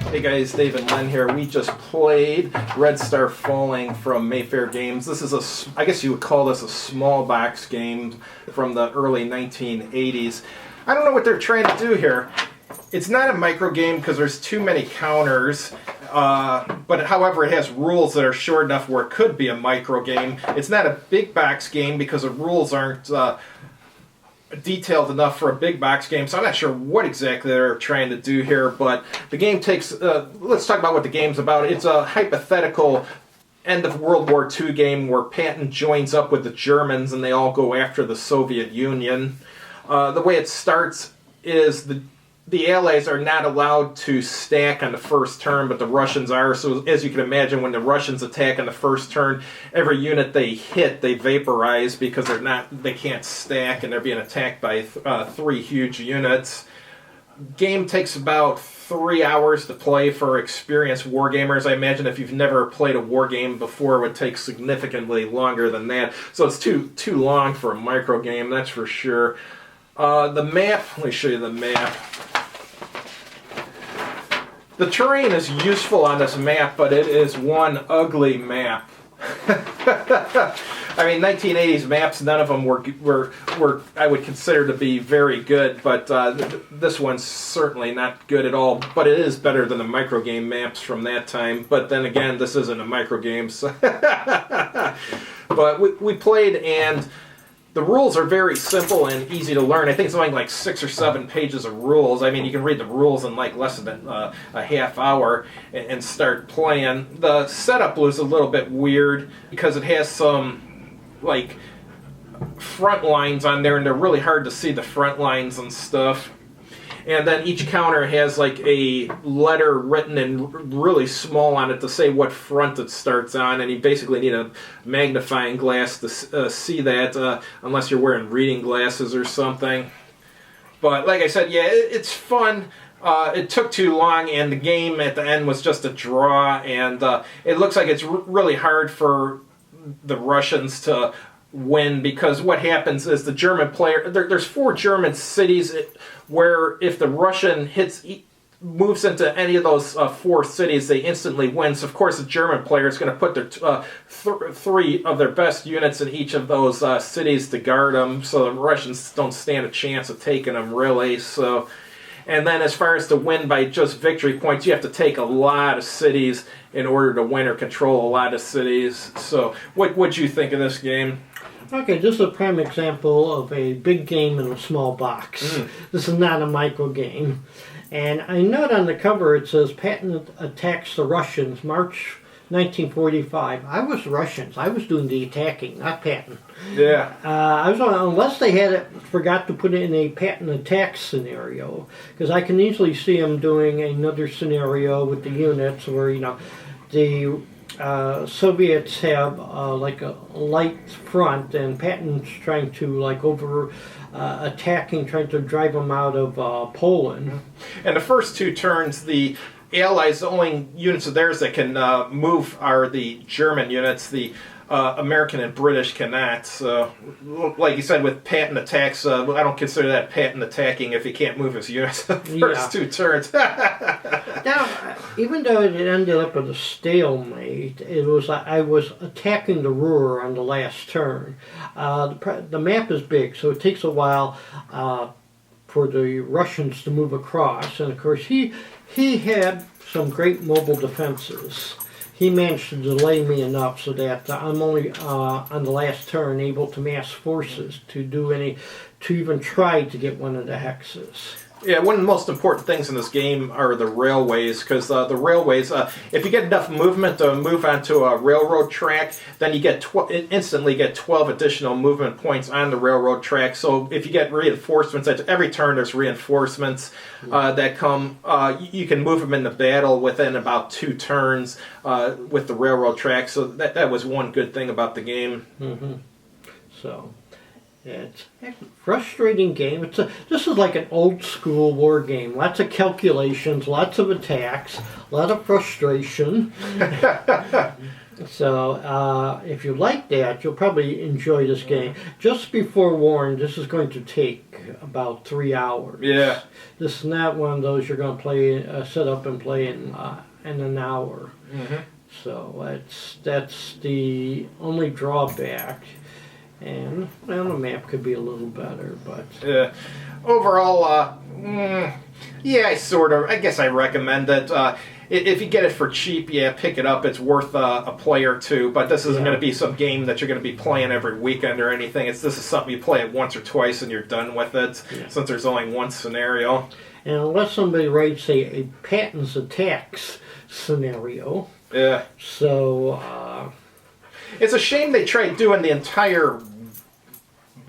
Hey guys, Dave and Len here. We just played Red Star Falling from Mayfair Games. This is I guess you would call this a small box game from the early 1980s. I don't know what they're trying to do here. It's not a micro game because there's too many counters, but however it has rules that are short enough where it could be a micro game. It's not a big box game because the rules aren't detailed enough for a big box game, so I'm not sure what exactly they're trying to do here, but the game takes, let's talk about what the game's about. It's a hypothetical end of World War II game where Patton joins up with the Germans and they all go after the Soviet Union. The way it starts is the Allies are not allowed to stack on the first turn, but the Russians are. So as you can imagine, when the Russians attack on the first turn, every unit they hit, they vaporize because they can't stack, and they're being attacked by 3 huge units. Game takes about 3 hours to play for experienced wargamers. I imagine if you've never played a war game before, it would take significantly longer than that. So it's too long for a micro game, that's for sure. The map, let me show you the map. The terrain is useful on this map, but it is one ugly map. I mean, 1980s maps, none of them were I would consider to be very good, but this one's certainly not good at all. But it is better than the micro game maps from that time. But then again, this isn't a micro game. So but we played, and the rules are very simple and easy to learn. I think it's only like 6 or 7 pages of rules. I mean, you can read the rules in like less than a half hour and start playing. The setup was a little bit weird because it has some like front lines on there, and they're really hard to see the front lines and stuff. And then each counter has like a letter written in really small on it to say what front it starts on, and you basically need a magnifying glass to see that, unless you're wearing reading glasses or something. But like I said, yeah, it's fun. It took too long, and the game at the end was just a draw, and it looks like it's really hard for the Russians to win, because what happens is the German player, there's 4 German cities where if the Russian moves into any of those 4 cities, they instantly win. So of course the German player is going to put their 3 of their best units in each of those cities to guard them, so the Russians don't stand a chance of taking them, really. So, and then as far as to win by just victory points, you have to take a lot of cities in order to win or control a lot of cities. So what'd you think of this game? Okay, this is a prime example of a big game in a small box. This is not a micro game. And I note on the cover it says Patton attacks the Russians, March 1945. I was Russians. I was doing the attacking, not Patton. Yeah. I was unless they forgot to put it in a Patton attack scenario, because I can easily see them doing another scenario with the units where, you know, the Soviets have like a light front, and Patton's trying to like attacking, trying to drive them out of Poland. And the first 2 turns, the Allies, the only units of theirs that can move are the German units. The American and British cannot. So, like you said, with Patton attacks, I don't consider that Patton attacking if he can't move his units the first 2 turns. Now, even though it ended up with a stalemate, it was I was attacking the Ruhr on the last turn. The map is big, so it takes a while for the Russians to move across, and of course he had some great mobile defenses. He managed to delay me enough so that I'm only on the last turn able to mass forces to even try to get one of the hexes. Yeah, one of the most important things in this game are the railways, because the railways, if you get enough movement to move onto a railroad track, then you instantly get 12 additional movement points on the railroad track. So if you get reinforcements, at every turn there's reinforcements that come. You can move them into battle within about 2 turns with the railroad track. So that was one good thing about the game. So it's a frustrating game. This is like an old school war game. Lots of calculations, lots of attacks, a lot of frustration. So if you like that, you'll probably enjoy this game. Just be forewarned, this is going to take about 3 hours. Yeah. This is not one of those you're going to play, set up and play in an hour. Mm-hmm. So that's the only drawback. And well, the map could be a little better, but overall, yeah, I guess I recommend it. If you get it for cheap, yeah, pick it up. It's worth a play or two. But this isn't going to be some game that you're going to be playing every weekend or anything. This is something you play it once or twice and you're done with it. Yeah. Since there's only one scenario. And unless somebody writes a Patton's attacks scenario. Yeah. So it's a shame they tried doing the entire,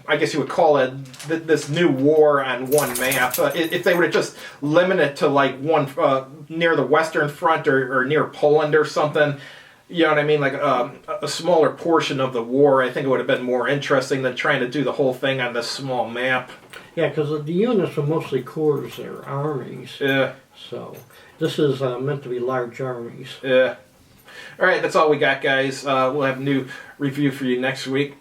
I guess you would call it, this new war on one map. If they would have just limited to like one near the Western Front or near Poland or something, you know what I mean? Like a smaller portion of the war, I think it would have been more interesting than trying to do the whole thing on this small map. Yeah, because the units are mostly corps or armies. Yeah. So this is meant to be large armies. Yeah. All right, that's all we got, guys. We'll have a new review for you next week.